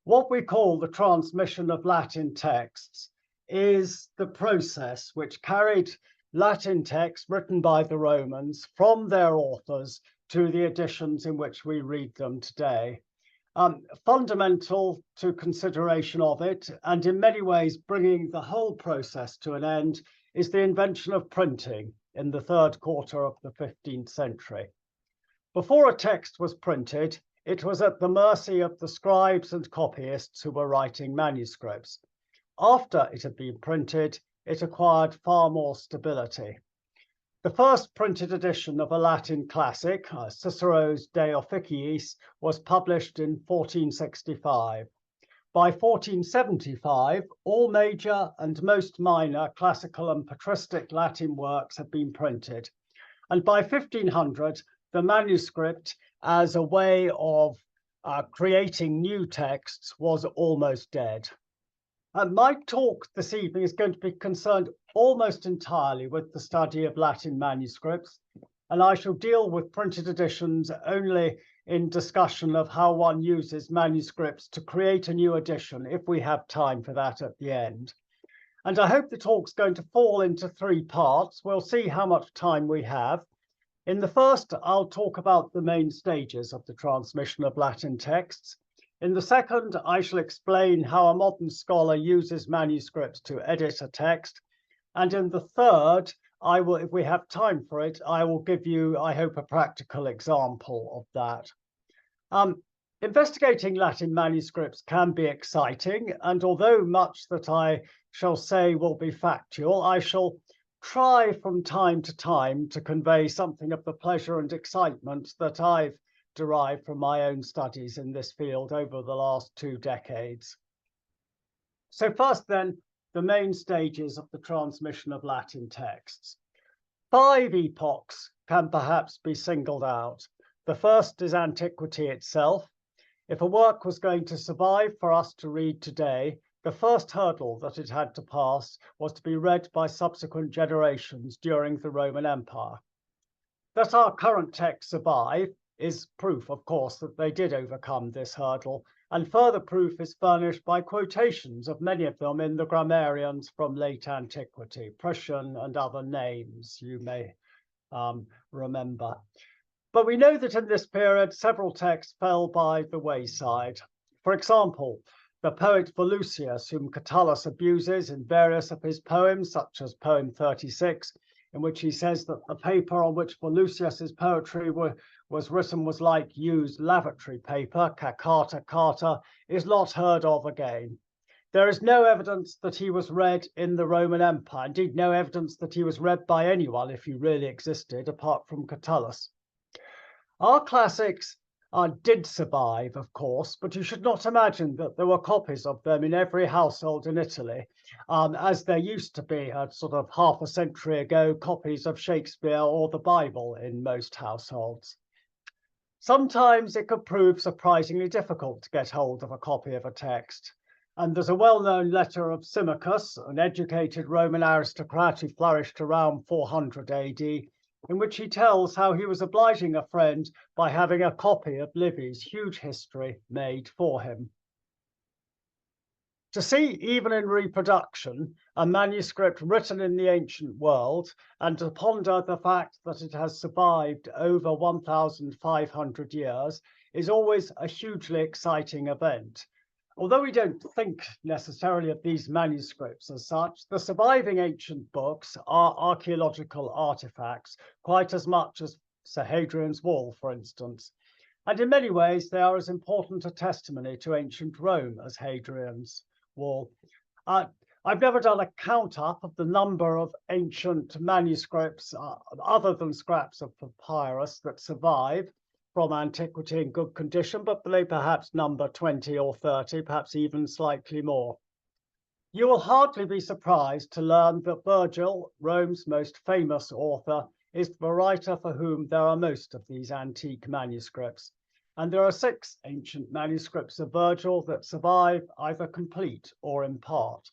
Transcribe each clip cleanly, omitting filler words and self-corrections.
What we call the transmission of Latin texts is the process which carried Latin texts written by the Romans from their authors to the editions in which we read them today. Fundamental to consideration of it, and in many ways bringing the whole process to an end, is the invention of printing in the third quarter of the 15th century. Before a text was printed, it was at the mercy of the scribes and copyists who were writing manuscripts. After it had been printed, it acquired far more stability. The first printed edition of a Latin classic, Cicero's De Officiis, was published in 1465. By 1475, all major and most minor classical and patristic Latin works had been printed. And by 1500, the manuscript, as a way of creating new texts, was almost dead. My talk this evening is going to be concerned almost entirely with the study of Latin manuscripts, and I shall deal with printed editions only in discussion of how one uses manuscripts to create a new edition, if we have time for that at the end. And I hope the talk's going to fall into three parts. We'll see how much time we have. In the first, I'll talk about the main stages of the transmission of Latin texts. In the second, I shall explain how a modern scholar uses manuscripts to edit a text. And in the third, I will, if we have time for it, I will give you, I hope, a practical example of that. Investigating Latin manuscripts can be exciting, and although much that I shall say will be factual, I shall try from time to time to convey something of the pleasure and excitement that I've derived from my own studies in this field over the last 2 decades. So first then, the main stages of the transmission of Latin texts. 5 epochs can perhaps be singled out. The first is Antiquity itself. If a work was going to survive for us to read today, the first hurdle that it had to pass was to be read by subsequent generations during the Roman Empire. That our current texts survive is proof, of course, that they did overcome this hurdle, and further proof is furnished by quotations of many of them in the grammarians from late antiquity, Prussian and other names you may remember. But we know that in this period, several texts fell by the wayside. For example, the poet Volusius, whom Catullus abuses in various of his poems, such as poem 36, in which he says that the paper on which Volusius's poetry was written was like used lavatory paper, cacata carta, is not heard of again. There is no evidence that he was read in the Roman Empire, indeed no evidence that he was read by anyone, if he really existed, apart from Catullus. Our classics did survive, of course, but you should not imagine that there were copies of them in every household in Italy, as there used to be sort of half a century ago, copies of Shakespeare or the Bible in most households. Sometimes it could prove surprisingly difficult to get hold of a copy of a text. And there's a well-known letter of Symmachus, an educated Roman aristocrat who flourished around 400 AD, in which he tells how he was obliging a friend by having a copy of Livy's huge history made for him. To see, even in reproduction, a manuscript written in the ancient world, and to ponder the fact that it has survived over 1,500 years, is always a hugely exciting event. Although we don't think necessarily of these manuscripts as such, the surviving ancient books are archaeological artifacts, quite as much as Sir Hadrian's Wall, for instance. And in many ways, they are as important a testimony to ancient Rome as Hadrian's Wall. I've never done a count up of the number of ancient manuscripts, other than scraps of papyrus, that survive from antiquity in good condition, but they perhaps number 20 or 30, perhaps even slightly more. You will hardly be surprised to learn that Virgil, Rome's most famous author, is the writer for whom there are most of these antique manuscripts. And there are 6 ancient manuscripts of Virgil that survive either complete or in part.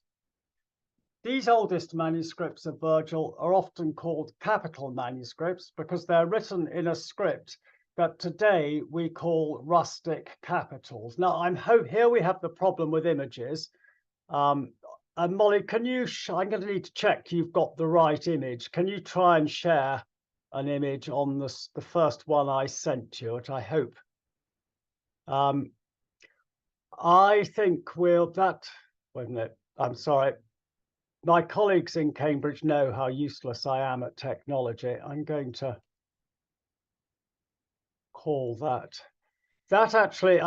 These oldest manuscripts of Virgil are often called capital manuscripts because they're written in a script that today we call rustic capitals. Now, here we have the problem with images. And Molly, can you, I'm going to need to check you've got the right image. Can you try and share an image on the first one I sent you, which I hope. I think wait a minute, I'm sorry. My colleagues in Cambridge know how useless I am at technology. I'm going to call that. That actually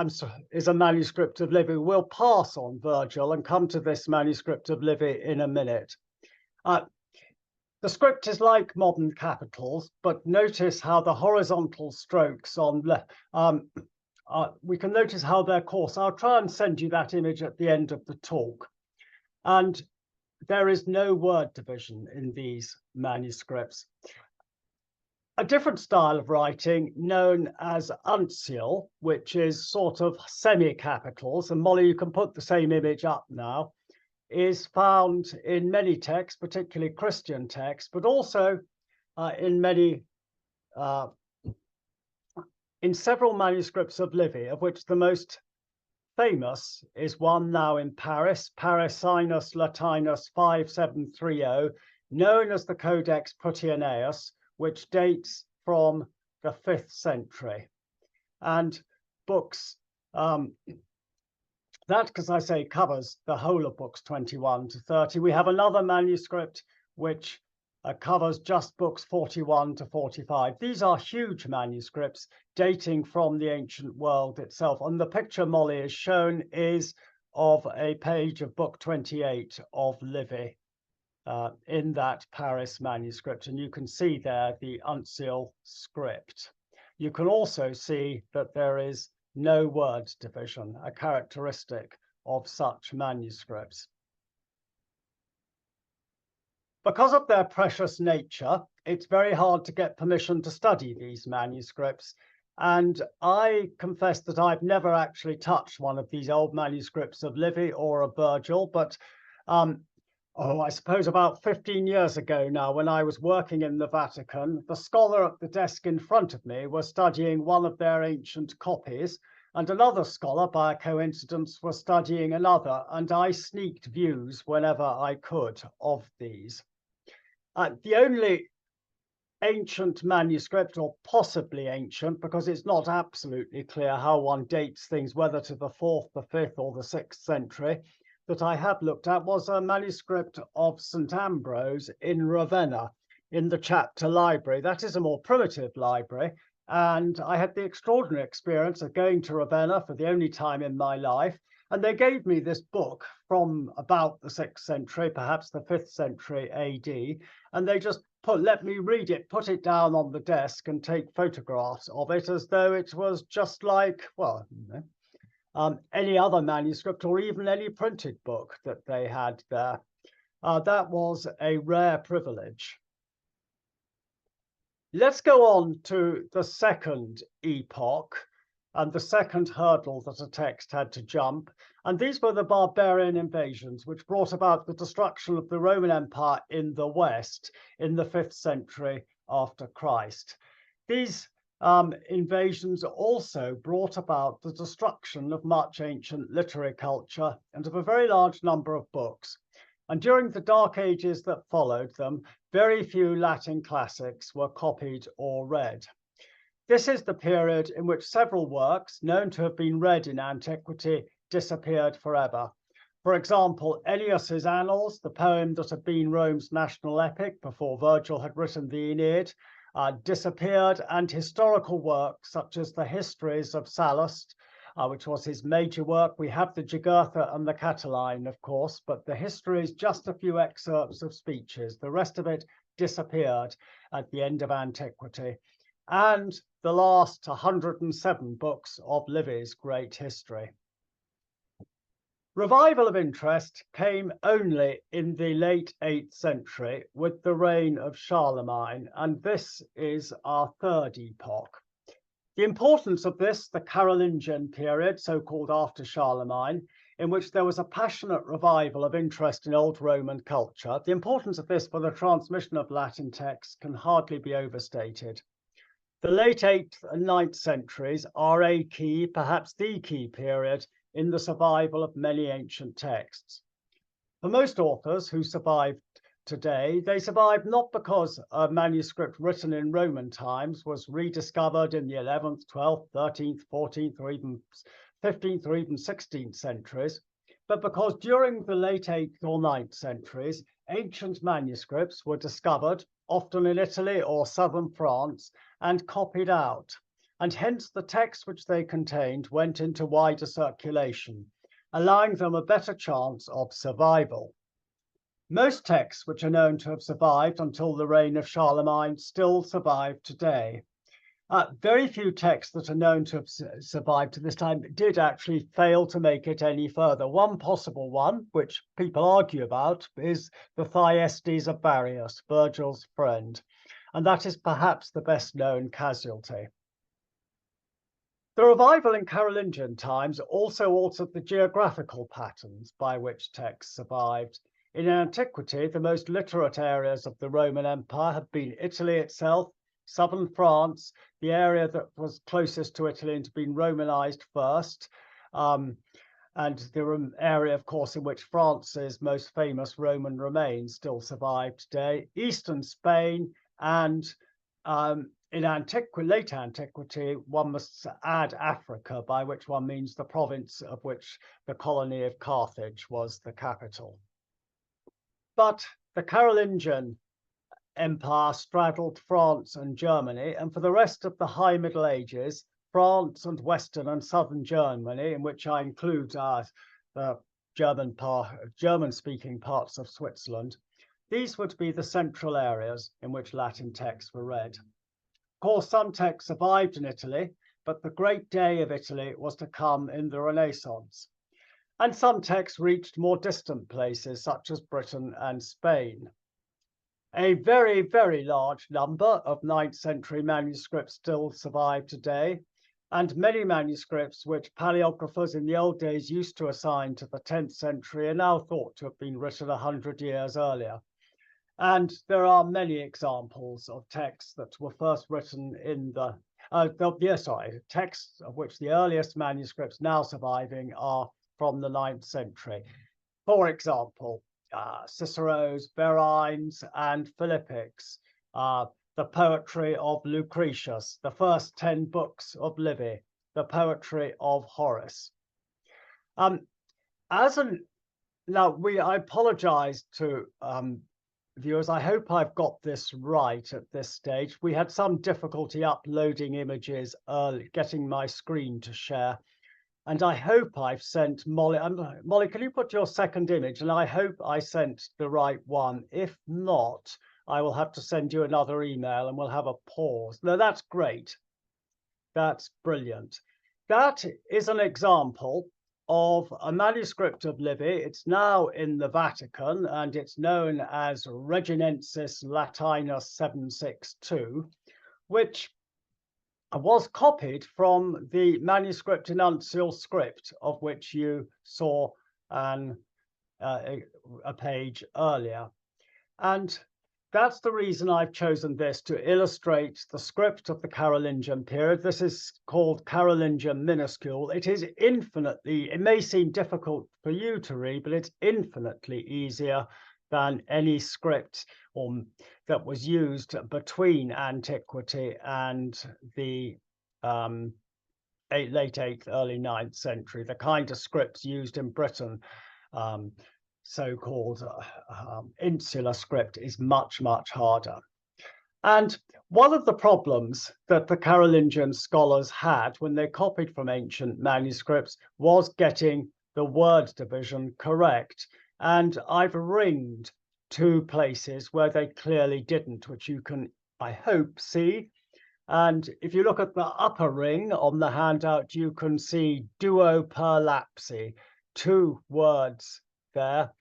is a manuscript of Livy. We'll pass on Virgil and come to this manuscript of Livy in a minute. The script is like modern capitals, but notice how the horizontal strokes on we can notice how they're coarse. I'll try and send you that image at the end of the talk. And there is no word division in these manuscripts. A different style of writing known as uncial, which is sort of semi-capitals, and Molly, you can put the same image up now, is found in many texts, particularly Christian texts, but also in several manuscripts of Livy, of which the most famous is one now in Paris, Parisinus Latinus 5730, known as the Codex Putianaeus, which dates from the 5th century. And books, that, because I say, covers the whole of books 21 to 30. We have another manuscript which covers just books 41 to 45. These are huge manuscripts dating from the ancient world itself. And the picture Molly is shown is of a page of book 28 of Livy in that Paris manuscript. And you can see there the uncial script. You can also see that there is no word division, a characteristic of such manuscripts. Because of their precious nature, it's very hard to get permission to study these manuscripts. And I confess that I've never actually touched one of these old manuscripts of Livy or of Virgil, but I suppose about 15 years ago now, when I was working in the Vatican, the scholar at the desk in front of me was studying one of their ancient copies, and another scholar, by a coincidence, was studying another, and I sneaked views whenever I could of these. The only ancient manuscript, or possibly ancient, because it's not absolutely clear how one dates things, whether to the 4th, the 5th, or the 6th century, that I have looked at was a manuscript of St. Ambrose in Ravenna in the chapter library. That is a more primitive library. And I had the extraordinary experience of going to Ravenna for the only time in my life. And they gave me this book from about the 6th century, perhaps the 5th century AD. And they just let me read it, put it down on the desk and take photographs of it as though it was just like, well, any other manuscript or even any printed book that they had there. That was a rare privilege. Let's go on to the second epoch and the second hurdle that a text had to jump. And these were the barbarian invasions, which brought about the destruction of the Roman Empire in the West in the 5th century after Christ. These invasions also brought about the destruction of much ancient literary culture and of a very large number of books. And during the Dark Ages that followed them, very few Latin classics were copied or read. This is the period in which several works known to have been read in antiquity disappeared forever. For example, Ennius's Annals, the poem that had been Rome's national epic before Virgil had written the Aeneid, disappeared, and historical works such as the Histories of Sallust, which was his major work. We have the Jugurtha and the Catiline, of course, but the Histories, just a few excerpts of speeches. The rest of it disappeared at the end of antiquity. And the last 107 books of Livy's great history. Revival of interest came only in the late 8th century with the reign of Charlemagne, and this is our third epoch. The importance of this, the Carolingian period, so-called after Charlemagne, in which there was a passionate revival of interest in old Roman culture, the importance of this for the transmission of Latin texts can hardly be overstated. The late 8th and 9th centuries are a key, perhaps the key period in the survival of many ancient texts. For most authors who survived today, they survived not because a manuscript written in Roman times was rediscovered in the 11th, 12th, 13th, 14th, or even 15th or even 16th centuries, but because during the late 8th or 9th centuries, ancient manuscripts were discovered, often in Italy or southern France, and copied out. And hence the text which they contained went into wider circulation, allowing them a better chance of survival. Most texts which are known to have survived until the reign of Charlemagne still survive today. Very few texts that are known to have survived to this time did actually fail to make it any further. One possible one, which people argue about, is the Thyestes of Varius, Virgil's friend, and that is perhaps the best known casualty. The revival in Carolingian times also altered the geographical patterns by which texts survived. In antiquity, the most literate areas of the Roman Empire have been Italy itself, southern France, the area that was closest to Italy and had been Romanized first, and the area, of course, in which France's most famous Roman remains still survive today, eastern Spain, and in late antiquity, one must add Africa, by which one means the province of which the colony of Carthage was the capital. But the Carolingian Empire straddled France and Germany, and for the rest of the High Middle Ages, France and Western and Southern Germany, in which I include the German-speaking parts of Switzerland, these would be the central areas in which Latin texts were read. Of course, some texts survived in Italy, but the great day of Italy was to come in the Renaissance. And some texts reached more distant places, such as Britain and Spain. A very, very large number of 9th century manuscripts still survive today, and many manuscripts which paleographers in the old days used to assign to the 10th century are now thought to have been written 100 years earlier. And there are many examples of texts that were first written in texts of which the earliest manuscripts now surviving are from the 9th century. For example, Cicero's Verrines and Philippics, the poetry of Lucretius, the first 10 books of Livy, the poetry of Horace. I apologize to viewers, I hope I've got this right at this stage. We had some difficulty uploading images early, getting my screen to share. And I hope I've sent Molly. Molly, can you put your second image? And I hope I sent the right one. If not, I will have to send you another email and we'll have a pause. No, that's great. That's brilliant. That is an example of a manuscript of Livy. It's now in the Vatican and it's known as Reginensis Latinus 762, which was copied from the manuscript enuncial script of which you saw a page earlier. And that's the reason I've chosen this to illustrate the script of the Carolingian period. This is called Carolingian minuscule. It is it may seem difficult for you to read, but it's infinitely easier than any script that was used between antiquity and the late 8th, early 9th century, the kind of scripts used in Britain. So-called insular script is much, much harder. And one of the problems that the Carolingian scholars had when they copied from ancient manuscripts was getting the word division correct. And I've ringed 2 places where they clearly didn't, which you can, I hope, see. And if you look at the upper ring on the handout, you can see duoperlapsi, 2 words there,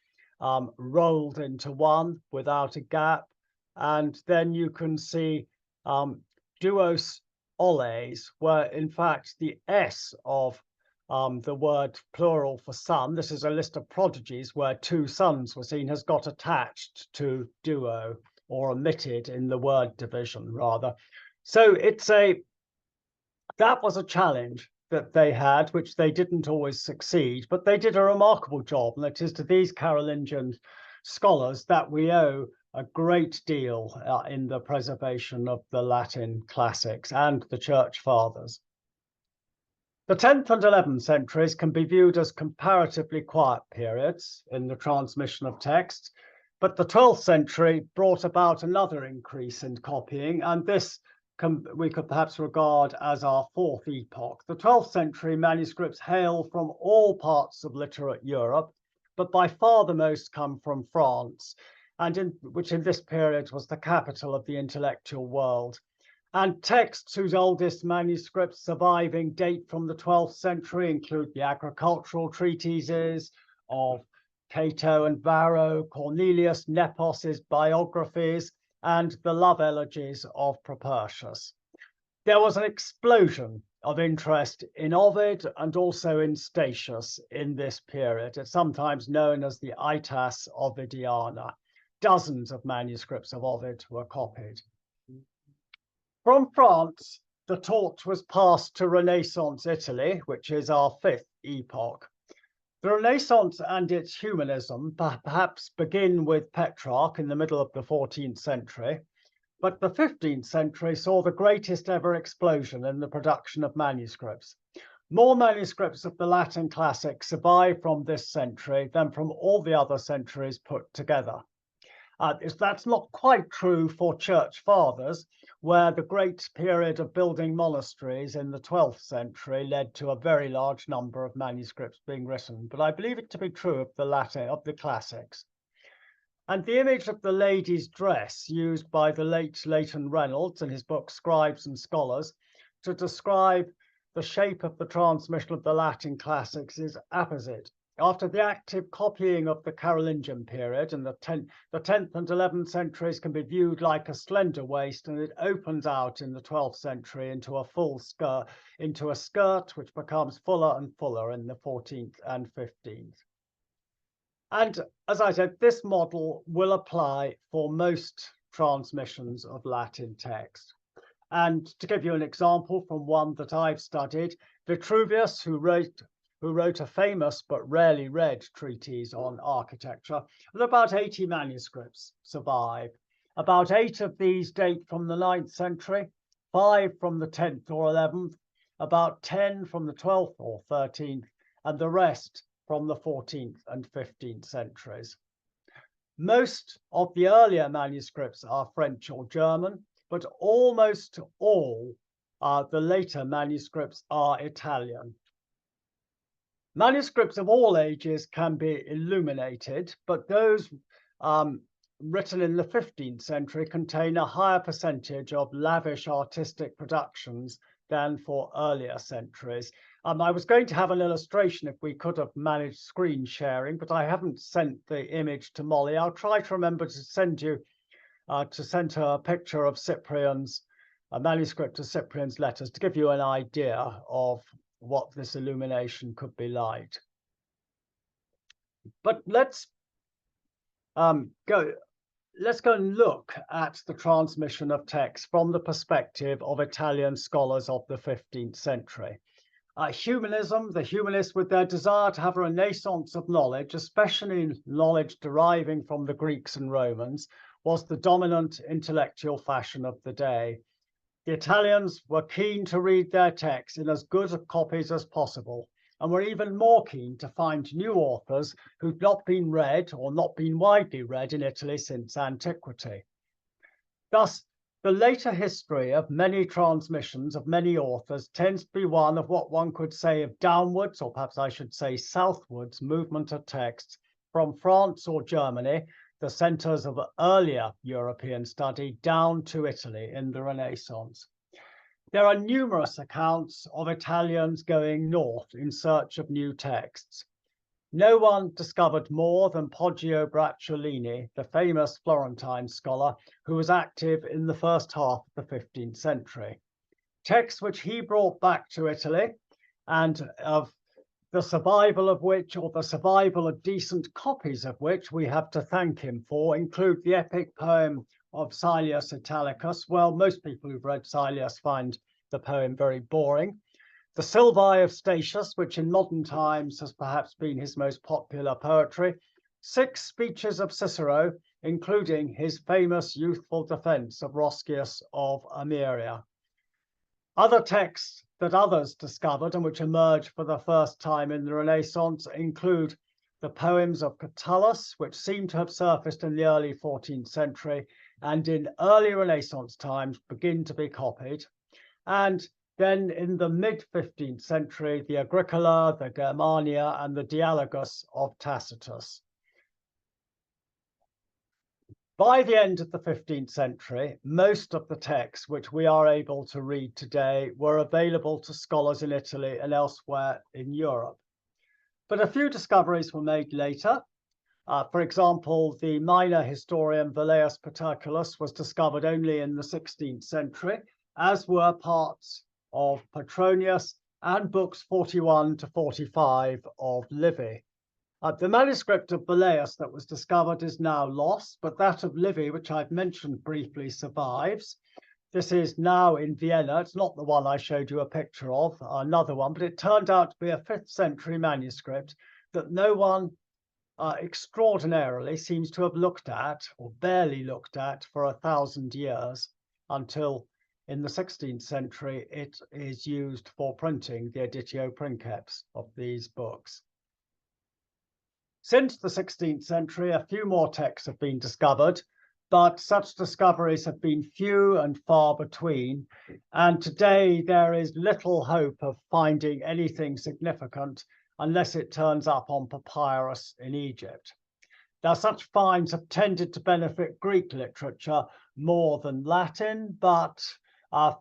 rolled into one without a gap. And then you can see duos oles, where in fact the S of the word plural for son, this is a list of prodigies where 2 sons were seen, has got attached to duo, or omitted in the word division rather. So that was a challenge that they had, which they didn't always succeed, but they did a remarkable job. And it is to these Carolingian scholars that we owe a great deal in the preservation of the Latin classics and the Church Fathers. The 10th and 11th centuries can be viewed as comparatively quiet periods in the transmission of texts, but the 12th century brought about another increase in copying, and this we could perhaps regard as our fourth epoch. The 12th century manuscripts hail from all parts of literate Europe, but by far the most come from France, which in this period was the capital of the intellectual world. And texts whose oldest manuscripts surviving date from the 12th century include the agricultural treatises of Cato and Varro, Cornelius Nepos's biographies, and the love elegies of Propertius. There was an explosion of interest in Ovid and also in Statius in this period. It's sometimes known as the Itas Ovidiana. Dozens of manuscripts of Ovid were copied. From France, the torch was passed to Renaissance Italy, which is our fifth epoch. The Renaissance and its humanism perhaps begin with Petrarch in the middle of the 14th century, but the 15th century saw the greatest ever explosion in the production of manuscripts. More manuscripts of the Latin classics survive from this century than from all the other centuries put together. That's not quite true for Church Fathers, where the great period of building monasteries in the 12th century led to a very large number of manuscripts being written, but I believe it to be true of the classics. And the image of the lady's dress used by the late Leighton Reynolds in his book Scribes and Scholars to describe the shape of the transmission of the Latin classics is apposite. After the active copying of the Carolingian period, and the 10th and 11th centuries can be viewed like a slender waist, and it opens out in the 12th century into a full skirt, into a skirt which becomes fuller and fuller in the 14th and 15th. And as I said, this model will apply for most transmissions of Latin text. And to give you an example from one that I've studied, Vitruvius, who wrote a famous but rarely read treatise on architecture, and about 80 manuscripts survive. About 8 of these date from the 9th century, 5 from the 10th or 11th, about 10 from the 12th or 13th, and the rest from the 14th and 15th centuries. Most of the earlier manuscripts are French or German, but almost all the later manuscripts are Italian. Manuscripts of all ages can be illuminated, but those written in the 15th century contain a higher percentage of lavish artistic productions than for earlier centuries. I was going to have an illustration if we could have managed screen sharing, but I haven't sent the image to Molly. I'll try to remember to send her a picture of Cyprian's, a manuscript of Cyprian's letters to give you an idea of what this illumination could be like. But let's go and look at the transmission of text from the perspective of Italian scholars of the 15th century. Humanism, the humanists, with their desire to have a renaissance of knowledge, especially knowledge deriving from the Greeks and Romans, was the dominant intellectual fashion of the day. The Italians were keen to read their texts in as good copies as possible, and were even more keen to find new authors who'd not been read or not been widely read in Italy since antiquity. Thus, the later history of many transmissions of many authors tends to be one of what one could say of downwards, or perhaps I should say southwards, movement of texts from France or Germany, the centers of earlier European study, down to Italy in the Renaissance. There are numerous accounts of Italians going north in search of new texts. No one discovered more than Poggio Bracciolini, the famous Florentine scholar, who was active in the first half of the 15th century. Texts which he brought back to Italy, and of the survival of which, or the survival of decent copies of which, we have to thank him for, include the epic poem of Silius Italicus. Well, most people who've read Silius find the poem very boring. The Sylvae of Statius, which in modern times has perhaps been his most popular poetry. 6 speeches of Cicero, including his famous youthful defense of Roscius of Ameria. Other texts that others discovered and which emerged for the first time in the Renaissance include the poems of Catullus, which seem to have surfaced in the early 14th century and in early Renaissance times begin to be copied. And then in the mid-15th century, the Agricola, the Germania, and the Dialogus of Tacitus. By the end of the 15th century, most of the texts which we are able to read today were available to scholars in Italy and elsewhere in Europe. But a few discoveries were made later. For example, the minor historian Velleius Paterculus was discovered only in the 16th century, as were parts of Petronius and books 41 to 45 of Livy. The manuscript of Velleius that was discovered is now lost, but that of Livy, which I've mentioned briefly, survives. This is now in Vienna. It's not the one I showed you a picture of, another one, but it turned out to be a 5th century manuscript that no one extraordinarily seems to have looked at, or barely looked at, for 1,000 years, until in the 16th century it is used for printing the editio princeps of these books. Since the 16th century, a few more texts have been discovered, but such discoveries have been few and far between. And today there is little hope of finding anything significant unless it turns up on papyrus in Egypt. Now, such finds have tended to benefit Greek literature more than Latin, but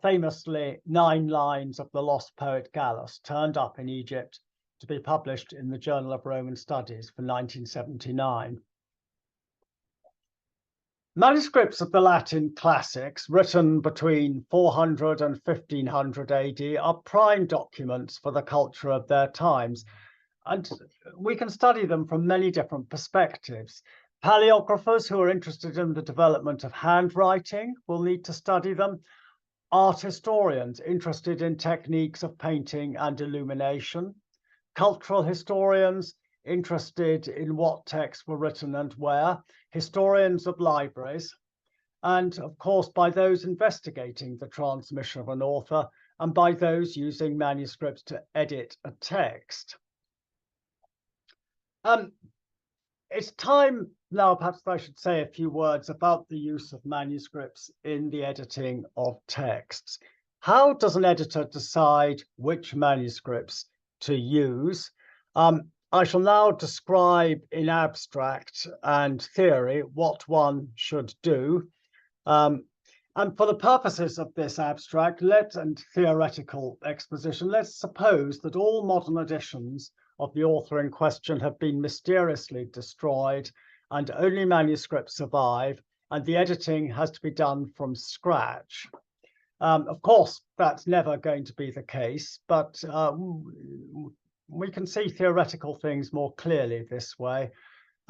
famously 9 lines of the lost poet Gallus turned up in Egypt to be published in the Journal of Roman Studies for 1979. Manuscripts of the Latin classics written between 400 and 1500 AD are prime documents for the culture of their times, and we can study them from many different perspectives. Paleographers who are interested in the development of handwriting will need to study them. Art historians interested in techniques of painting and illumination. Cultural historians interested in what texts were written and where, historians of libraries, and of course by those investigating the transmission of an author and by those using manuscripts to edit a text. It's time now, perhaps I should say a few words about the use of manuscripts in the editing of texts. How does an editor decide which manuscripts to use? I shall now describe in abstract and theory what one should do. And for the purposes of this abstract and theoretical exposition, let's suppose that all modern editions of the author in question have been mysteriously destroyed and only manuscripts survive, and the editing has to be done from scratch. Of course, that's never going to be the case, but we can see theoretical things more clearly this way.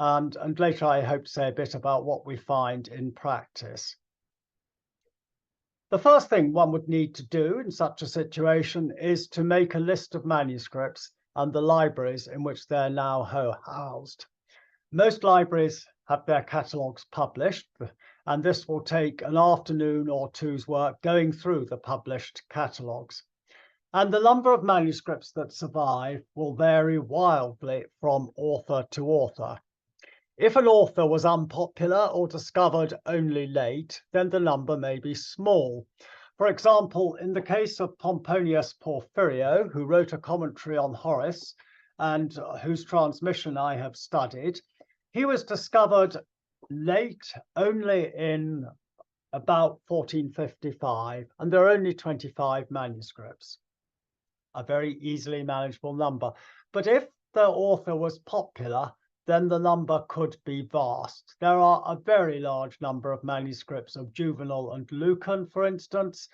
And later I hope to say a bit about what we find in practice. The first thing one would need to do in such a situation is to make a list of manuscripts and the libraries in which they're now housed. Most libraries have their catalogues published, and this will take an afternoon or two's work going through the published catalogues. And the number of manuscripts that survive will vary wildly from author to author. If an author was unpopular or discovered only late, then the number may be small. For example, in the case of Pomponius Porphyrio, who wrote a commentary on Horace and whose transmission I have studied, he was discovered late only in about 1455, and there are only 25 manuscripts, a very easily manageable number. But if the author was popular, then the number could be vast. There are a very large number of manuscripts of Juvenal and Lucan, for instance,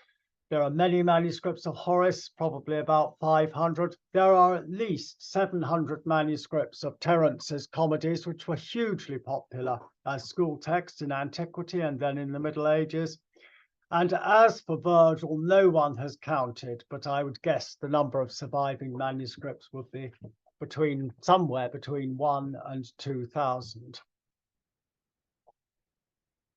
There are many manuscripts of Horace, probably about 500. There are at least 700 manuscripts of Terence's comedies, which were hugely popular as school texts in Antiquity and then in the Middle Ages. And as for Virgil, no one has counted, but I would guess the number of surviving manuscripts would be somewhere between 1 and 2,000.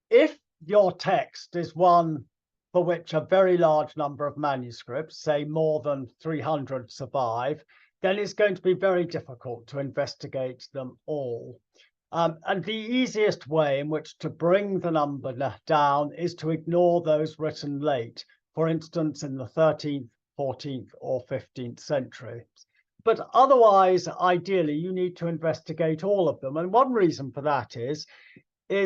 If your text is one for which a very large number of manuscripts, say more than 300, survive, then it's going to be very difficult to investigate them all. And the easiest way in which to bring the number down is to ignore those written late, for instance, in the 13th, 14th, or 15th century. But otherwise, ideally, you need to investigate all of them. And one reason for that is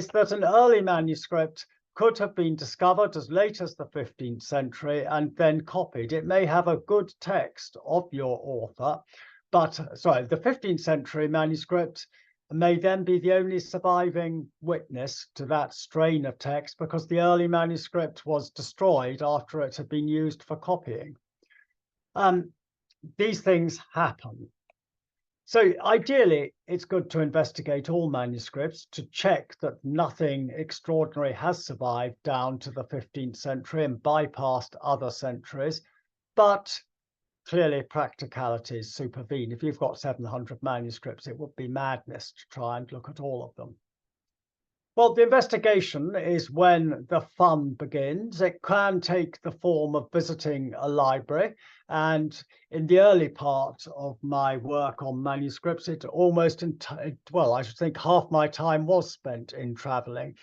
that an early manuscript could have been discovered as late as the 15th century and then copied. It may have a good text of your author, but the 15th century manuscript may then be the only surviving witness to that strain of text because the early manuscript was destroyed after it had been used for copying. These things happen. So ideally, it's good to investigate all manuscripts to check that nothing extraordinary has survived down to the 15th century and bypassed other centuries. But clearly, practicalities supervene. If you've got 700 manuscripts, it would be madness to try and look at all of them. Well, the investigation is when the fun begins. It can take the form of visiting a library. And in the early part of my work on manuscripts, I should think half my time was spent in traveling.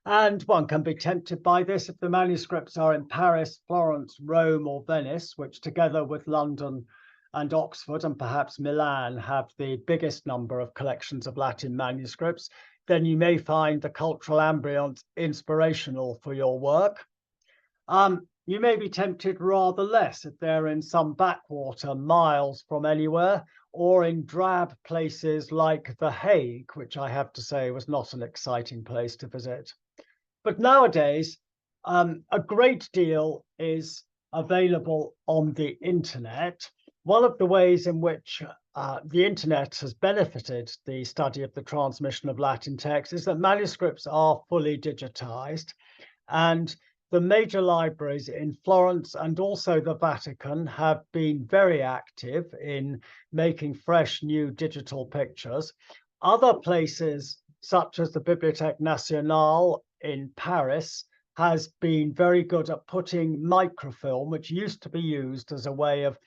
And one can be tempted by this if the manuscripts are in Paris, Florence, Rome, or Venice, which together with London and Oxford and perhaps Milan have the biggest number of collections of Latin manuscripts, then you may find the cultural ambience inspirational for your work. You may be tempted rather less if they're in some backwater miles from anywhere, or in drab places like The Hague, which I have to say was not an exciting place to visit. But nowadays, a great deal is available on the internet. One of the ways in which the internet has benefited the study of the transmission of Latin texts is that manuscripts are fully digitized, and the major libraries in Florence and also the Vatican have been very active in making fresh new digital pictures. Other places, such as the Bibliothèque Nationale in Paris, has been very good at putting microfilm, which used to be used as a way of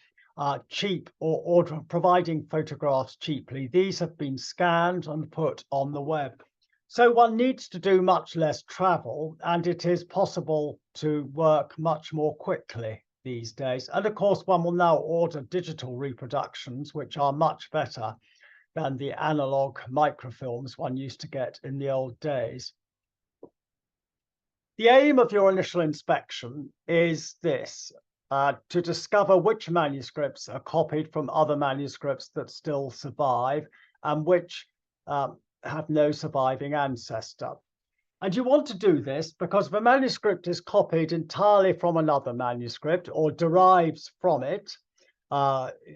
cheap or providing photographs cheaply. These have been scanned and put on the web. So one needs to do much less travel, and it is possible to work much more quickly these days. And of course, one will now order digital reproductions, which are much better than the analog microfilms one used to get in the old days. The aim of your initial inspection is this: to discover which manuscripts are copied from other manuscripts that still survive and which have no surviving ancestor. And you want to do this because if a manuscript is copied entirely from another manuscript or derives from it,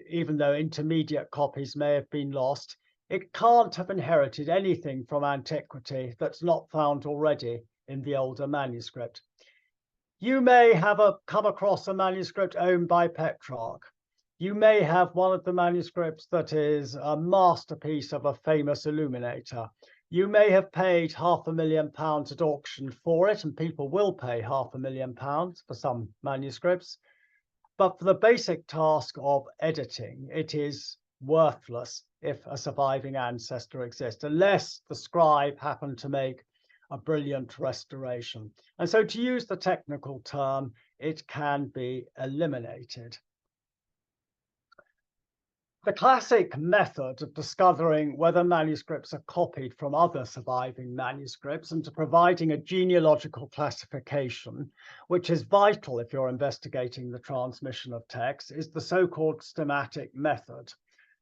even though intermediate copies may have been lost, it can't have inherited anything from antiquity that's not found already in the older manuscript. You may have come across a manuscript owned by Petrarch. You may have one of the manuscripts that is a masterpiece of a famous illuminator. You may have paid £500,000 at auction for it, and people will pay £500,000 for some manuscripts. But for the basic task of editing, it is worthless if a surviving ancestor exists, unless the scribe happened to make a brilliant restoration. And so, to use the technical term, it can be eliminated. The classic method of discovering whether manuscripts are copied from other surviving manuscripts and to providing a genealogical classification, which is vital if you're investigating the transmission of text, is the so-called stemmatic method.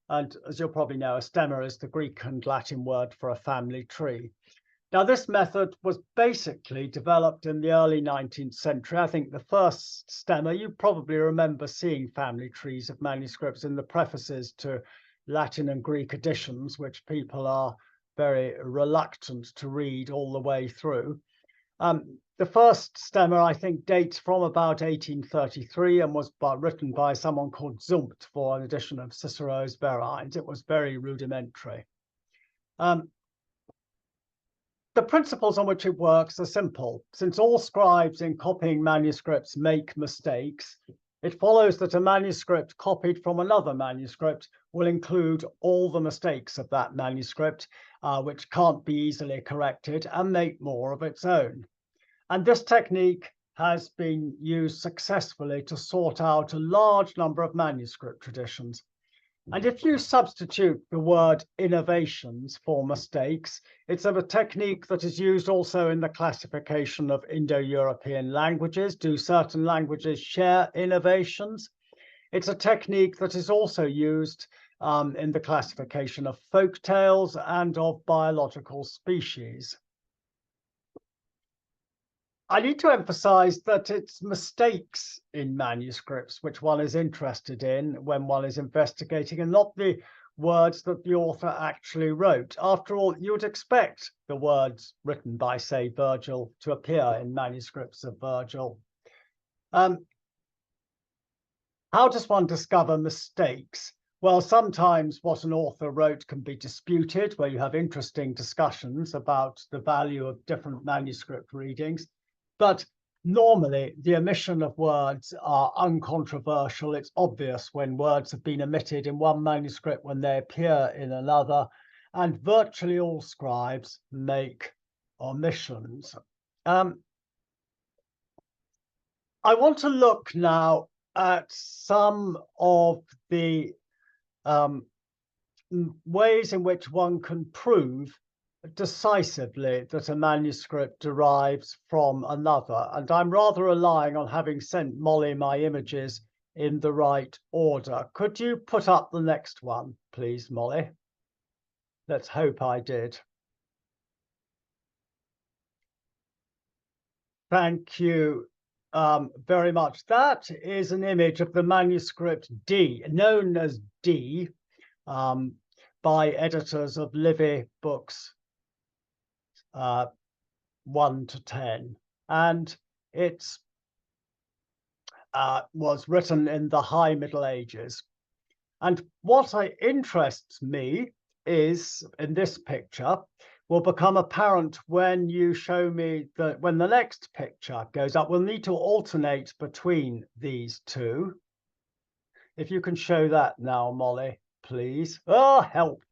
And as you'll probably know, a stemma is the Greek and Latin word for a family tree. Now, this method was basically developed in the early 19th century. I think the first stemma, you probably remember seeing family trees of manuscripts in the prefaces to Latin and Greek editions, which people are very reluctant to read all the way through. The first stemma, I think, dates from about 1833 and was written by someone called Zumpt for an edition of Cicero's Verines. It was very rudimentary. The principles on which it works are simple. Since all scribes in copying manuscripts make mistakes, it follows that a manuscript copied from another manuscript will include all the mistakes of that manuscript, which can't be easily corrected, and make more of its own. And this technique has been used successfully to sort out a large number of manuscript traditions. And if you substitute the word innovations for mistakes, it's of a technique that is used also in the classification of Indo-European languages. Do certain languages share innovations? It's a technique that is also used in the classification of folk tales and of biological species. I need to emphasize that it's mistakes in manuscripts which one is interested in when one is investigating, and not the words that the author actually wrote. After all, you would expect the words written by, say, Virgil to appear in manuscripts of Virgil. How does one discover mistakes? Well, sometimes what an author wrote can be disputed, where you have interesting discussions about the value of different manuscript readings. But normally, the omission of words are uncontroversial. It's obvious when words have been omitted in one manuscript when they appear in another, and virtually all scribes make omissions. I want to look now at some of the ways in which one can prove decisively that a manuscript derives from another. And I'm rather relying on having sent Molly my images in the right order. Could you put up the next one, please, Molly? Let's hope I did. Thank you very much. That is an image of the manuscript D, known as D, by editors of Livy books 1 to 10, and it was written in the High Middle Ages. And what interests me is, in this picture, will become apparent when you show me that when the next picture goes up. We'll need to alternate between these two. If you can show that now, Molly, please. Oh, help.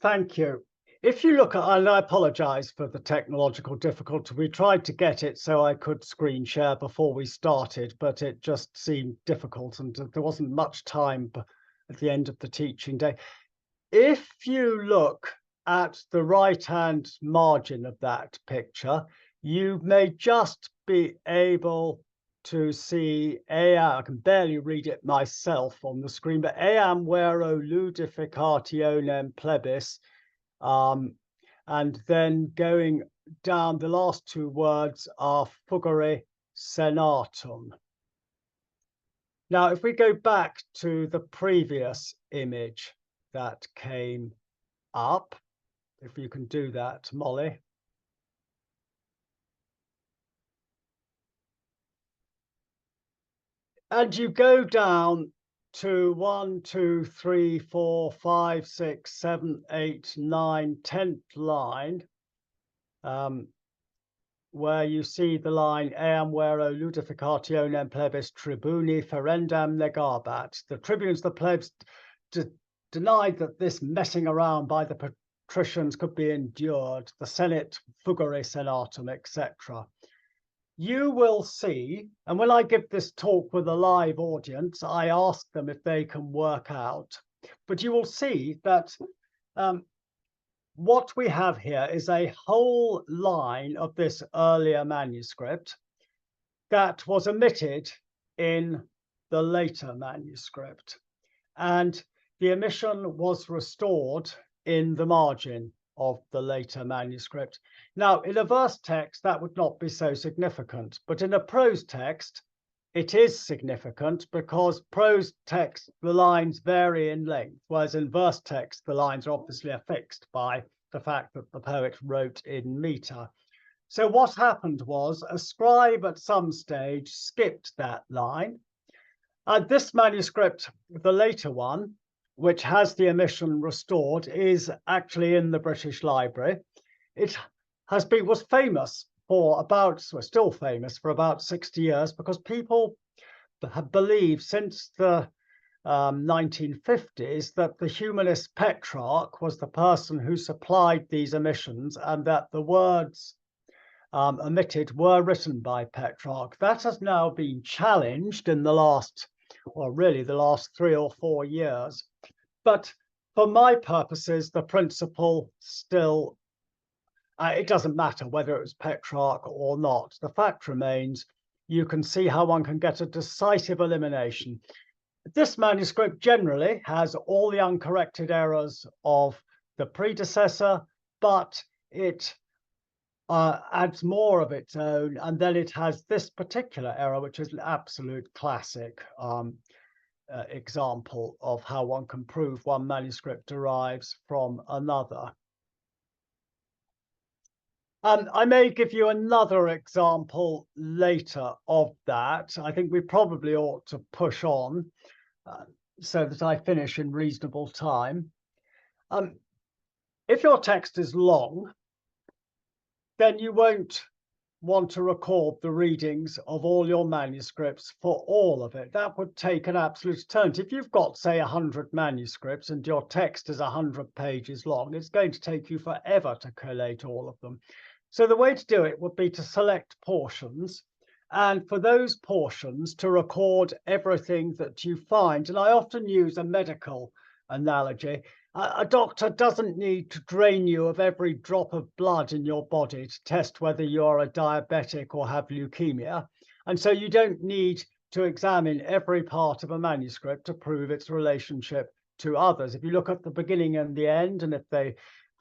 Thank you. If you look at, and I apologize for the technological difficulty, we tried to get it so I could screen share before we started, but it just seemed difficult and there wasn't much time at the end of the teaching day. If you look at the right-hand margin of that picture, you may just be able to see, I can barely read it myself on the screen, but eam vero ludificationem plebis, and then going down, the last two words are fugere senatum. Now, if we go back to the previous image that came up, if you can do that, Molly. And you go down to 1, 2, 3, 4, 5, 6, 7, 8, 9, 10th line, where you see the line eam vero ludificationem plebis tribuni ferendam negabat. The tribunes, the plebs, denied that this messing around by the patricians could be endured. The Senate fugere senatum, etc. You will see, and when I give this talk with a live audience, I ask them if they can work out, but you will see that what we have here is a whole line of this earlier manuscript that was omitted in the later manuscript, and the omission was restored in the margin. of the later manuscript. Now, in a verse text, that would not be so significant, but in a prose text, it is significant because prose text, the lines vary in length, whereas in verse text, the lines are obviously affixed by the fact that the poet wrote in meter. So what happened was a scribe at some stage skipped that line. And this manuscript, the later one, which has the omission restored, is actually in the British Library. It was famous for still famous for about 60 years because people have believed since the 1950s that the humanist Petrarch was the person who supplied these omissions and that the words omitted were written by Petrarch. That has now been challenged in the last 3 or 4 years. But for my purposes, the principle still, it doesn't matter whether it was Petrarch or not. The fact remains, you can see how one can get a decisive elimination. This manuscript generally has all the uncorrected errors of the predecessor, but it adds more of its own, and then it has this particular error, which is an absolute classic example of how one can prove one manuscript derives from another. I may give you another example later of that. I think we probably ought to push on so that I finish in reasonable time. If your text is long, then you won't want to record the readings of all your manuscripts for all of it. That would take an absolute eternity. If you've got, say, 100 manuscripts and your text is 100 pages long, it's going to take you forever to collate all of them. So the way to do it would be to select portions, and for those portions to record everything that you find. And I often use a medical analogy. A doctor doesn't need to drain you of every drop of blood in your body to test whether you're a diabetic or have leukemia. And so you don't need to examine every part of a manuscript to prove its relationship to others. If you look at the beginning and the end, and if the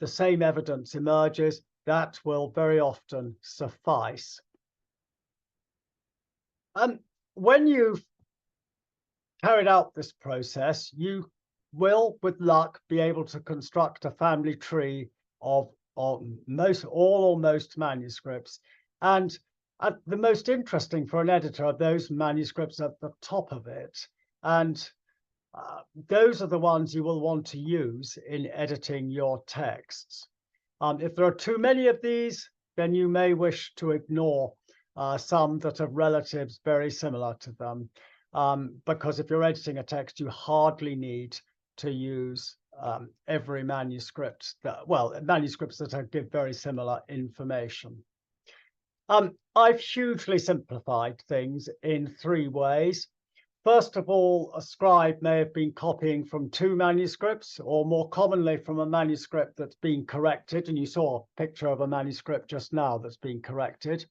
same evidence emerges, that will very often suffice. When you've carried out this process, you will, with luck, be able to construct a family tree of most manuscripts. And the most interesting for an editor are those manuscripts at the top of it. And those are the ones you will want to use in editing your texts. If there are too many of these, then you may wish to ignore some that have relatives very similar to them. Because if you're editing a text, you hardly need to use every manuscript manuscripts that give very similar information. I've hugely simplified things in 3 ways. First of all, a scribe may have been copying from 2 manuscripts, or more commonly from a manuscript that's been corrected. And you saw a picture of a manuscript just now that's been corrected.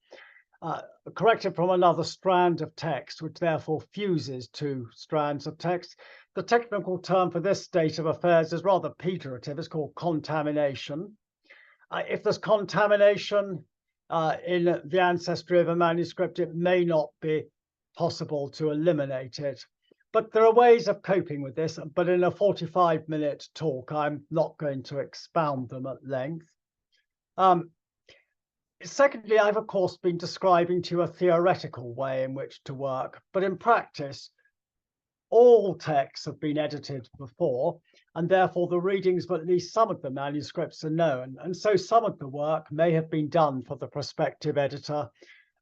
Corrected from another strand of text, which therefore fuses 2 strands of text. The technical term for this state of affairs is rather pejorative. It's called contamination. If there's contamination in the ancestry of a manuscript, it may not be possible to eliminate it. But there are ways of coping with this, but in a 45-minute talk, I'm not going to expound them at length. Secondly, I've of course been describing to you a theoretical way in which to work, but in practice, all texts have been edited before, and therefore the readings of at least some of the manuscripts are known. And so some of the work may have been done for the prospective editor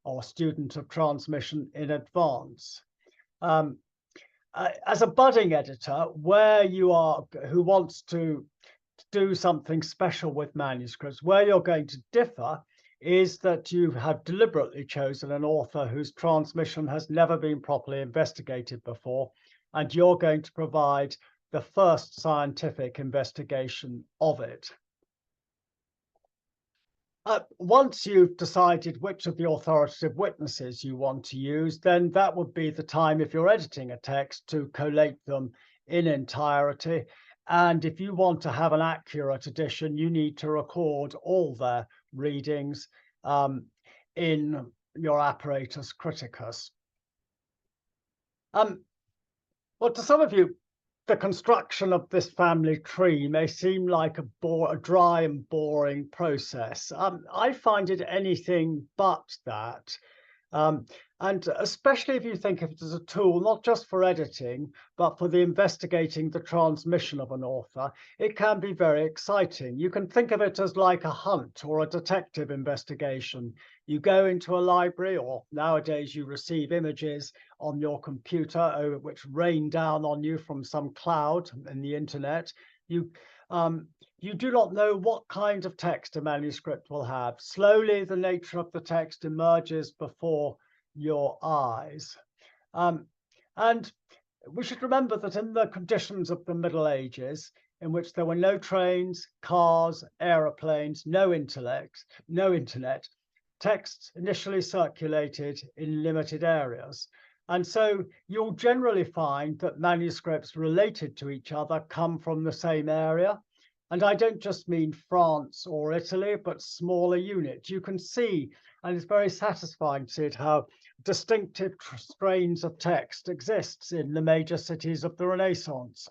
or student of transmission in advance. As a budding editor, who wants to do something special with manuscripts, where you're going to differ is that you have deliberately chosen an author whose transmission has never been properly investigated before, and you're going to provide the first scientific investigation of it. Once you've decided which of the authoritative witnesses you want to use, then that would be the time, if you're editing a text, to collate them in entirety. And if you want to have an accurate edition, you need to record all their readings in your apparatus criticus. Well, to some of you, the construction of this family tree may seem like a dry and boring process. I find it anything but that. And especially if you think of it as a tool, not just for editing, but for the investigating the transmission of an author, it can be very exciting. You can think of it as like a hunt or a detective investigation. You go into a library, or nowadays you receive images on your computer which rain down on you from some cloud in the internet. You do not know what kind of text a manuscript will have. Slowly, the nature of the text emerges before your eyes. And we should remember that in the conditions of the Middle Ages, in which there were no trains, cars, aeroplanes, no internet, texts initially circulated in limited areas. And so you'll generally find that manuscripts related to each other come from the same area. And I don't just mean France or Italy, but smaller units. You can see, and it's very satisfying to see it, how distinctive strains of text exists in the major cities of the Renaissance.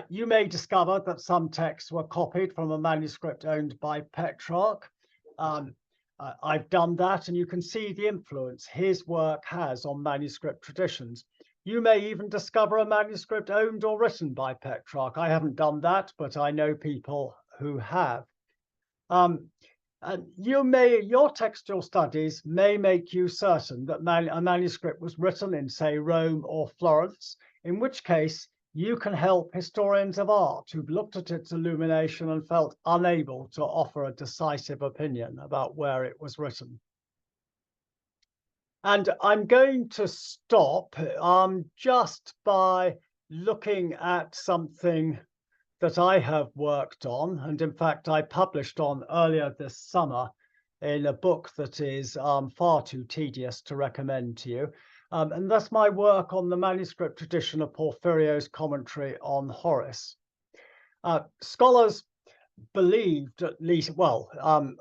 You may discover that some texts were copied from a manuscript owned by Petrarch. I've done that, and you can see the influence his work has on manuscript traditions. You may even discover a manuscript owned or written by Petrarch. I haven't done that, but I know people who have. And your textual studies may make you certain that a manuscript was written in, say, Rome or Florence, in which case you can help historians of art who've looked at its illumination and felt unable to offer a decisive opinion about where it was written. And I'm going to stop just by looking at something that I have worked on, and in fact I published on earlier this summer in a book that is far too tedious to recommend to you. And that's my work on the manuscript tradition of Porphyry's commentary on Horace. Scholars believed, at least, well,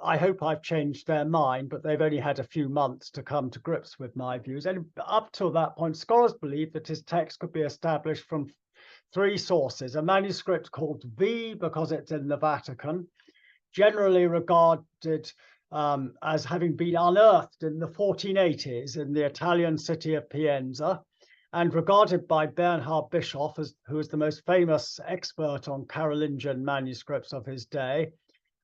I hope I've changed their mind, but they've only had a few months to come to grips with my views. And up till that point, scholars believed that his text could be established from three sources: a manuscript called V, because it's in the Vatican, generally regarded as having been unearthed in the 1480s in the Italian city of Pienza, and regarded by Bernhard Bischoff, who is the most famous expert on Carolingian manuscripts of his day,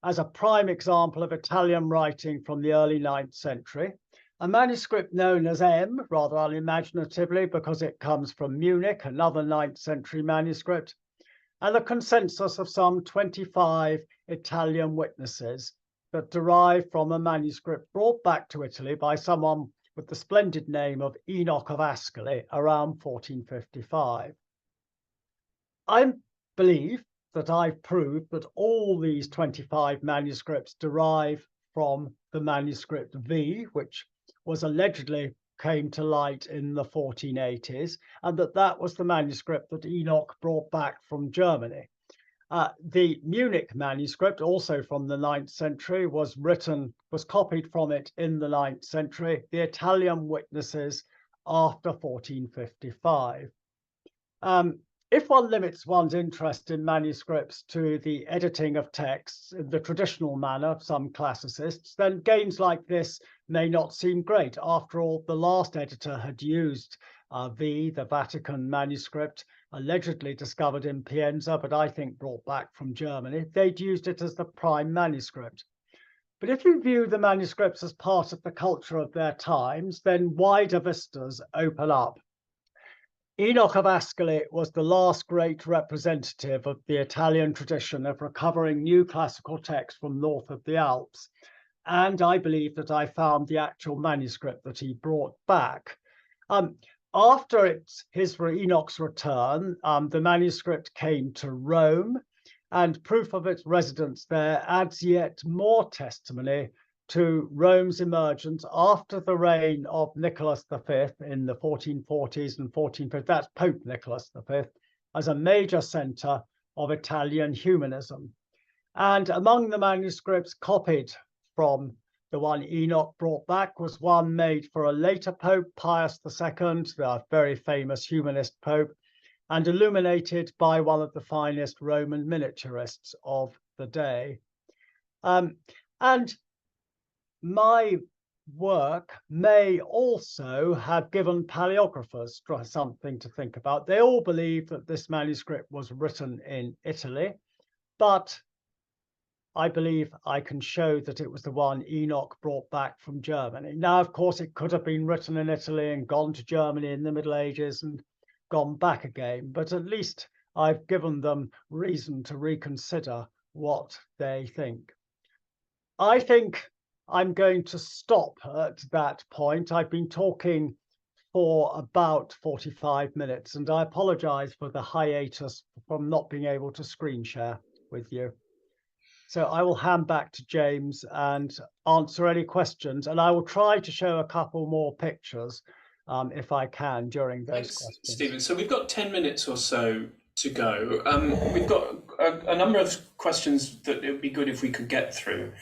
as a prime example of Italian writing from the early 9th century. A manuscript known as M, rather unimaginatively, because it comes from Munich, another 9th century manuscript, and a consensus of some 25 Italian witnesses that derive from a manuscript brought back to Italy by someone with the splendid name of Enoch of Ascoli around 1455. I believe that I've proved that all these 25 manuscripts derive from the manuscript V, which was allegedly came to light in the 1480s, and that was the manuscript that Enoch brought back from Germany. The Munich manuscript, also from the 9th century, was copied from it in the 9th century. The Italian witnesses after 1455. If one limits one's interest in manuscripts to the editing of texts in the traditional manner of some classicists, then gains like this may not seem great. After all, the last editor had used V, the Vatican manuscript, allegedly discovered in Pienza, but I think brought back from Germany. They'd used it as the prime manuscript. But if you view the manuscripts as part of the culture of their times, then wider vistas open up. Enoch of Ascoli was the last great representative of the Italian tradition of recovering new classical texts from north of the Alps. And I believe that I found the actual manuscript that he brought back. After Enoch's return, the manuscript came to Rome, and proof of its residence there adds yet more testimony to Rome's emergence after the reign of Nicholas V in the 1440s and 1450s, that's Pope Nicholas V, as a major center of Italian humanism. And among the manuscripts copied from the one Enoch brought back was one made for a later Pope, Pius II, the very famous humanist Pope, and illuminated by one of the finest Roman miniaturists of the day. And my work may also have given paleographers something to think about. They all believe that this manuscript was written in Italy, but I believe I can show that it was the one Enoch brought back from Germany. Now, of course, it could have been written in Italy and gone to Germany in the Middle Ages and gone back again, but at least I've given them reason to reconsider what they think. I think I'm going to stop at that point. I've been talking for about 45 minutes, and I apologize for the hiatus from not being able to screen share with you. So I will hand back to James and answer any questions, and I will try to show a couple more pictures if I can during those questions. Stephen. So we've got 10 minutes or so to go. We've got a number of questions that it would be good if we could get through.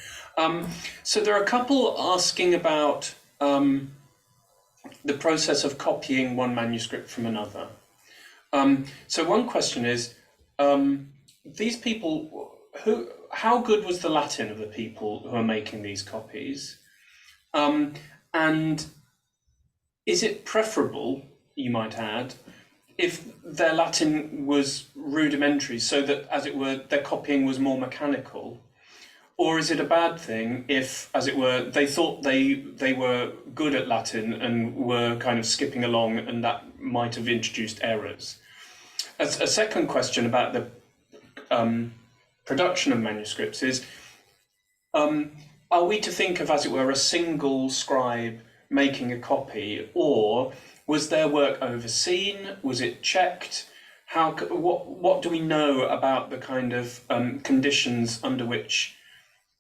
So there are a couple asking about the process of copying one manuscript from another. So one question is, these people, how good was the Latin of the people who are making these copies? And is it preferable, you might add, if their Latin was rudimentary, so that, as it were, their copying was more mechanical? Or is it a bad thing if, as it were, they thought they were good at Latin and were kind of skipping along, and that might have introduced errors? As a second question about the production of manuscripts is, are we to think of, as it were, a single scribe making a copy, or was their work overseen? Was it checked? What do we know about the kind of conditions under which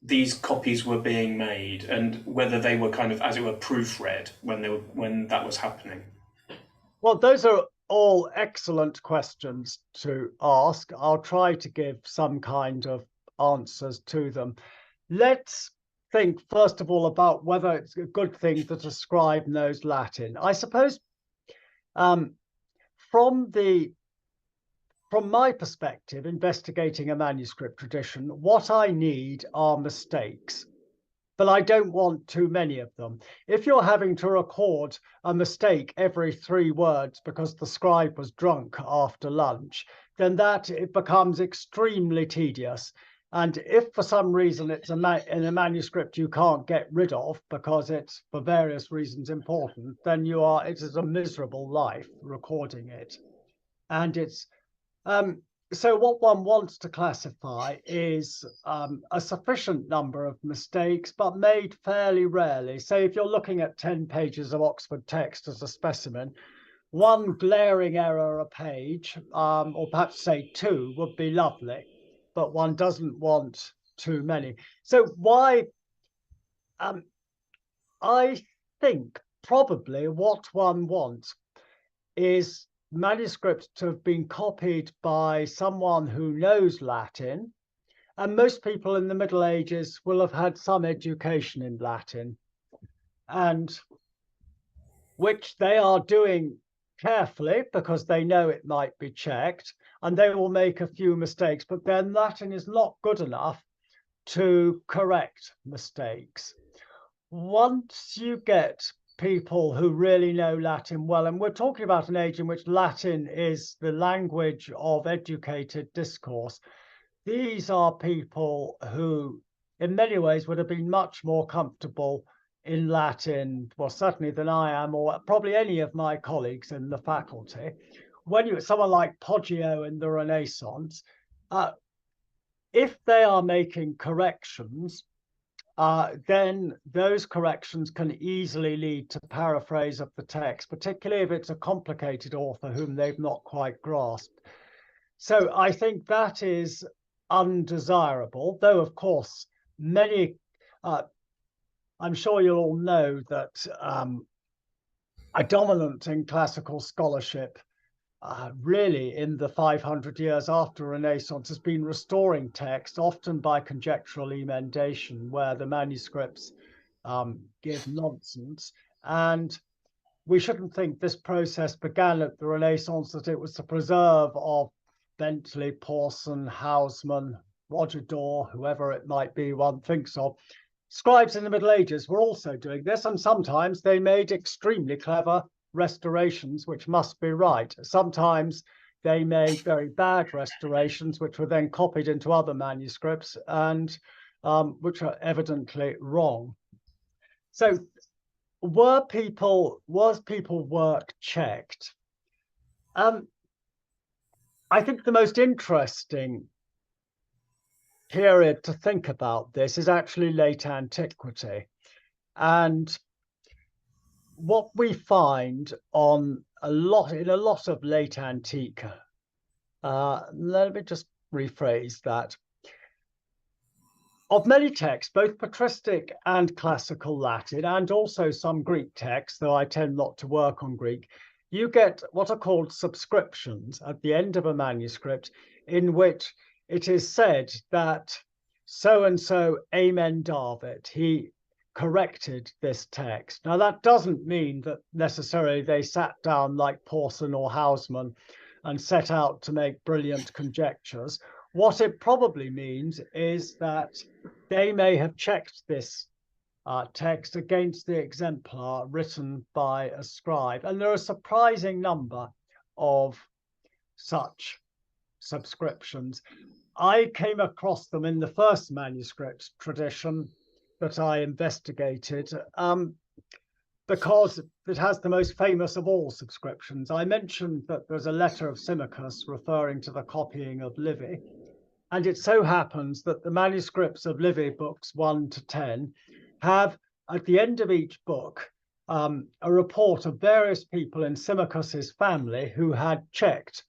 these copies were being made, and whether they were kind of, as it were, proofread when that was happening? Well, those are all excellent questions to ask. I'll try to give some kind of answers to them. Let's think first of all about whether it's a good thing that a scribe knows Latin. I suppose from my perspective, investigating a manuscript tradition, what I need are mistakes, but I don't want too many of them. If you're having to record a mistake every 3 words because the scribe was drunk after lunch, then it becomes extremely tedious. And if for some reason it's in a manuscript you can't get rid of because it's for various reasons important, then it is a miserable life recording it. And it's so what one wants to classify is a sufficient number of mistakes, but made fairly rarely. Say if you're looking at 10 pages of Oxford text as a specimen, one glaring error a page, or perhaps say 2, would be lovely, but one doesn't want too many. So why? I think probably what one wants is manuscripts to have been copied by someone who knows Latin, and most people in the Middle Ages will have had some education in Latin, and which they are doing carefully because they know it might be checked, and they will make a few mistakes, but then Latin is not good enough to correct mistakes. Once you get people who really know Latin well, and we're talking about an age in which Latin is the language of educated discourse, these are people who in many ways would have been much more comfortable in Latin, well, certainly than I am, or probably any of my colleagues in the faculty. When someone like Poggio in the Renaissance, if they are making corrections, then those corrections can easily lead to paraphrase of the text, particularly if it's a complicated author whom they've not quite grasped. So I think that is undesirable, though of course many, I'm sure you'll all know that a dominant in classical scholarship really in the 500 years after Renaissance has been restoring text, often by conjectural emendation, where the manuscripts give nonsense. And we shouldn't think this process began at the Renaissance, that it was the preserve of Bentley, Pawson, Houseman, Roger Daw, whoever it might be one thinks of. Scribes in the Middle Ages were also doing this, and sometimes they made extremely clever restorations, which must be right. Sometimes they made very bad restorations, which were then copied into other manuscripts and which are evidently wrong. So was people work checked? I think the most interesting period to think about this is actually late antiquity. And what we find in a lot of late antique, let me just rephrase that. Of many texts, both patristic and classical Latin, and also some Greek texts, though I tend not to work on Greek, you get what are called subscriptions at the end of a manuscript, in which it is said that so-and-so emendavet, he corrected this text. Now, that doesn't mean that necessarily they sat down like Pawson or Houseman and set out to make brilliant conjectures. What it probably means is that they may have checked this text against the exemplar written by a scribe. And there are a surprising number of such subscriptions. I came across them in the first manuscript tradition that I investigated because it has the most famous of all subscriptions. I mentioned that there's a letter of Symmachus referring to the copying of Livy. And it so happens that the manuscripts of Livy, books 1 to 10, have at the end of each book a report of various people in Symmachus's family who had checked.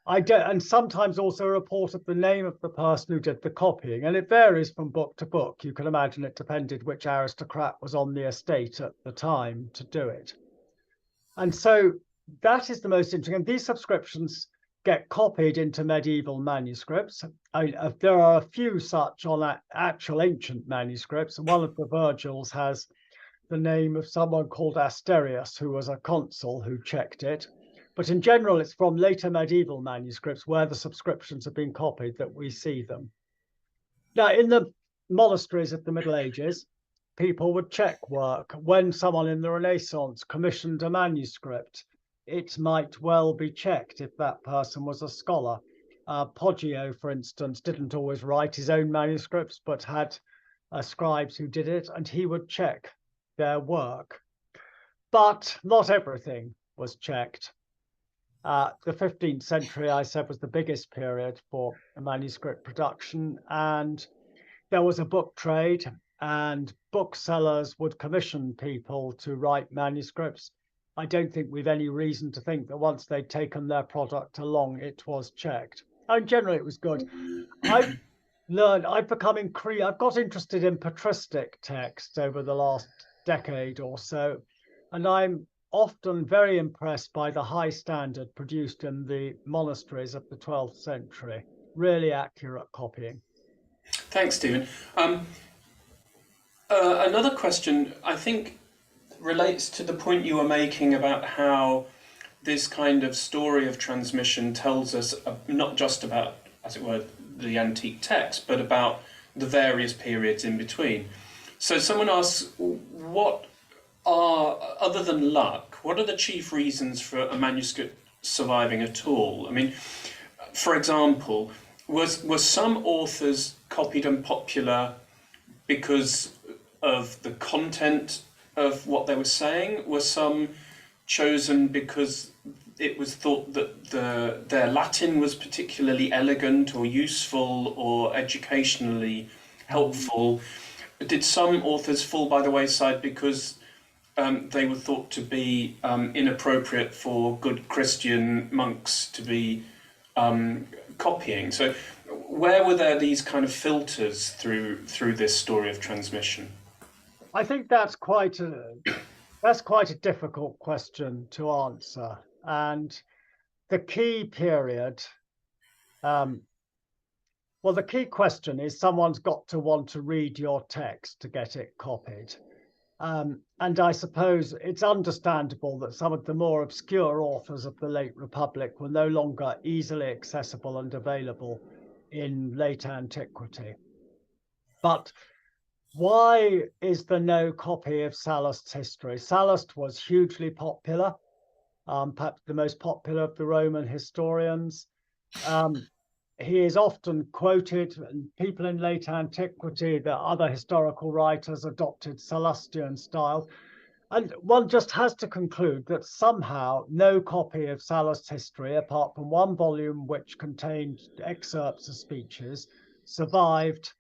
And sometimes also a report of the name of the person who did the copying. And it varies from book to book. You can imagine it depended which aristocrat was on the estate at the time to do it. And so that is the most interesting. And these subscriptions get copied into medieval manuscripts. There are a few such on actual ancient manuscripts. One of the Virgils has the name of someone called Asterius, who was a consul who checked it. But in general, it's from later medieval manuscripts where the subscriptions have been copied that we see them. Now, in the monasteries of the Middle Ages, people would check work. When someone in the Renaissance commissioned a manuscript, it might well be checked if that person was a scholar. Poggio, for instance, didn't always write his own manuscripts, but had scribes who did it, and he would check their work. But not everything was checked. The 15th century, I said, was the biggest period for manuscript production, and there was a book trade, and booksellers would commission people to write manuscripts. I don't think we've any reason to think that once they'd taken their product along, it was checked. And generally, it was good. I've got interested in patristic texts over the last decade or so, and I'm often very impressed by the high standard produced in the monasteries of the 12th century. Really accurate copying. Thanks, Stephen. Another question, I think, relates to the point you were making about how this kind of story of transmission tells us not just about, as it were, the antique text, but about the various periods in between. So someone asks, other than luck, what are the chief reasons for a manuscript surviving at all? I mean, for example, were some authors copied and popular because of the content of what they were saying? Were some chosen because it was thought that their Latin was particularly elegant or useful or educationally helpful? Did some authors fall by the wayside because they were thought to be inappropriate for good Christian monks to be copying? So where were there these kind of filters through this story of transmission? I think that's quite a difficult question to answer. And the key period, well, the key question is someone's got to want to read your text to get it copied. And I suppose it's understandable that some of the more obscure authors of the late Republic were no longer easily accessible and available in late antiquity. But why is there no copy of Sallust's history? Sallust was hugely popular, perhaps the most popular of the Roman historians. He is often quoted, and people in late antiquity, the other historical writers adopted Sallustian style. And one just has to conclude that somehow no copy of Sallust's history, apart from one volume which contained excerpts of speeches, survived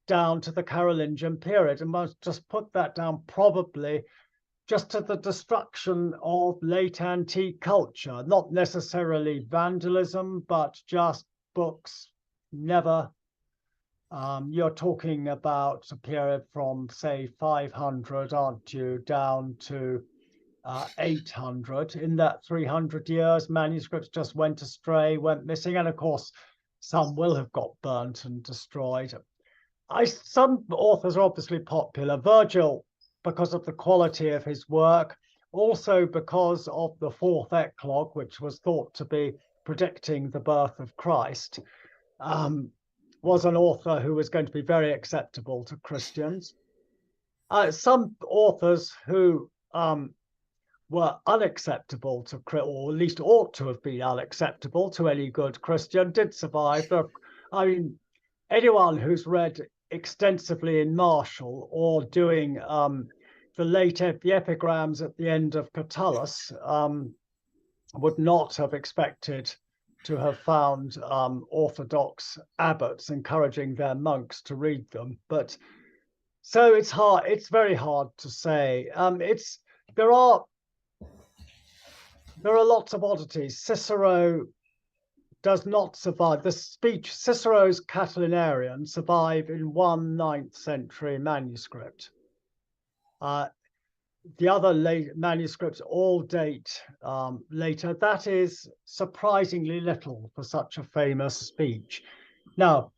down to the Carolingian period. And must just put that down probably just to the destruction of late antique culture, not necessarily vandalism, but just books never. You're talking about a period from, say, 500, aren't you, down to 800. In that 300 years, manuscripts just went astray, went missing, and of course, some will have got burnt and destroyed. Some authors are obviously popular. Virgil, because of the quality of his work, also because of the fourth eclogue, which was thought to be predicting the birth of Christ, was an author who was going to be very acceptable to Christians. Some authors who were unacceptable to, or at least ought to have been unacceptable to any good Christian, did survive. I mean, anyone who's read extensively in Martial or doing the epigrams at the end of Catullus would not have expected to have found Orthodox abbots encouraging their monks to read them. But so it's hard. It's very hard to say. There are lots of oddities. Cicero does not survive. The speech, Cicero's Catilinarian, survive in 9th century manuscript. The other manuscripts all date later. That is surprisingly little for such a famous speech. Now,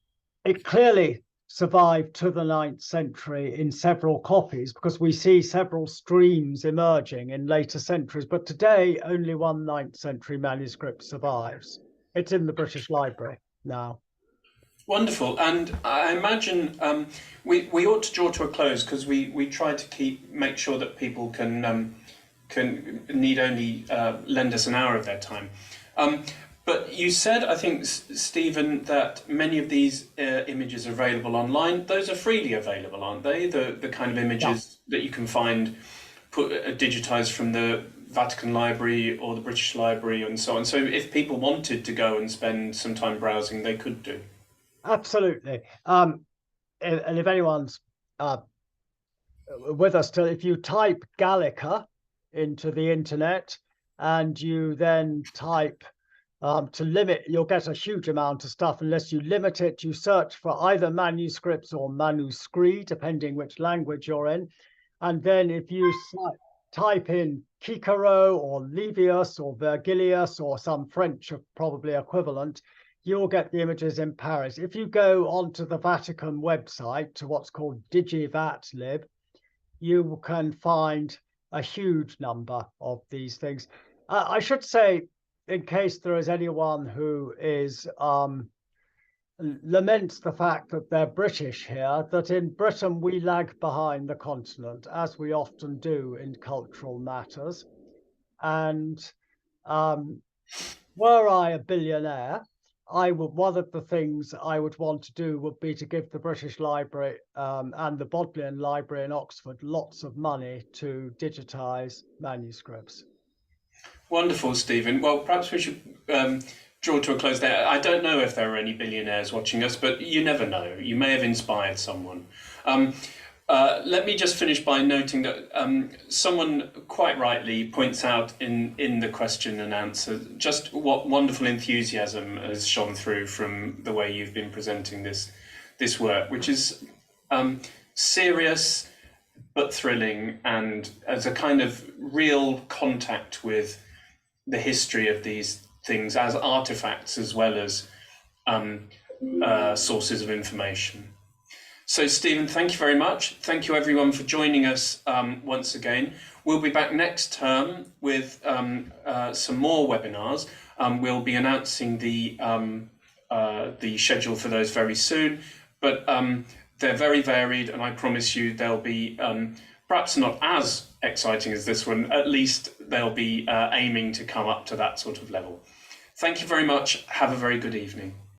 it clearly survived to the 9th century in several copies because we see several streams emerging in later centuries, but today only one 9th century manuscript survives. It's in the British Library now. Wonderful, and I imagine we ought to draw to a close because we try to make sure that people can need only lend us an hour of their time. But you said, I think, Stephen, that many of these images are available online. Those are freely available, aren't they? The kind of images that you can find digitized from the Vatican Library or the British Library and so on. So if people wanted to go and spend some time browsing, they could do. Absolutely. And if anyone's with us still, if you type Gallica into the internet and you then type to limit, you'll get a huge amount of stuff. Unless you limit it, you search for either manuscripts or manuscrits, depending which language you're in. And then if you type in Cicero or Livius or Virgilius or some French probably equivalent, you'll get the images in Paris. If you go onto the Vatican website to what's called DigiVatLib, you can find a huge number of these things. I should say, in case there is anyone who is laments the fact that they're British here, that in Britain we lag behind the continent, as we often do in cultural matters. And were I a billionaire, one of the things I would want to do would be to give the British Library and the Bodleian Library in Oxford lots of money to digitize manuscripts. Wonderful, Stephen. Well, perhaps we should draw to a close there. I don't know if there are any billionaires watching us, but you never know. You may have inspired someone. Let me just finish by noting that someone quite rightly points out in the question and answer just what wonderful enthusiasm has shone through from the way you've been presenting this work, which is serious but thrilling, and as a kind of real contact with the history of these things as artifacts as well as sources of information. So Stephen, thank you very much. Thank you everyone for joining us once again. We'll be back next term with some more webinars. We'll be announcing the schedule for those very soon, but they're very varied, and I promise you they'll be perhaps not as exciting as this one. At least they'll be aiming to come up to that sort of level. Thank you very much. Have a very good evening.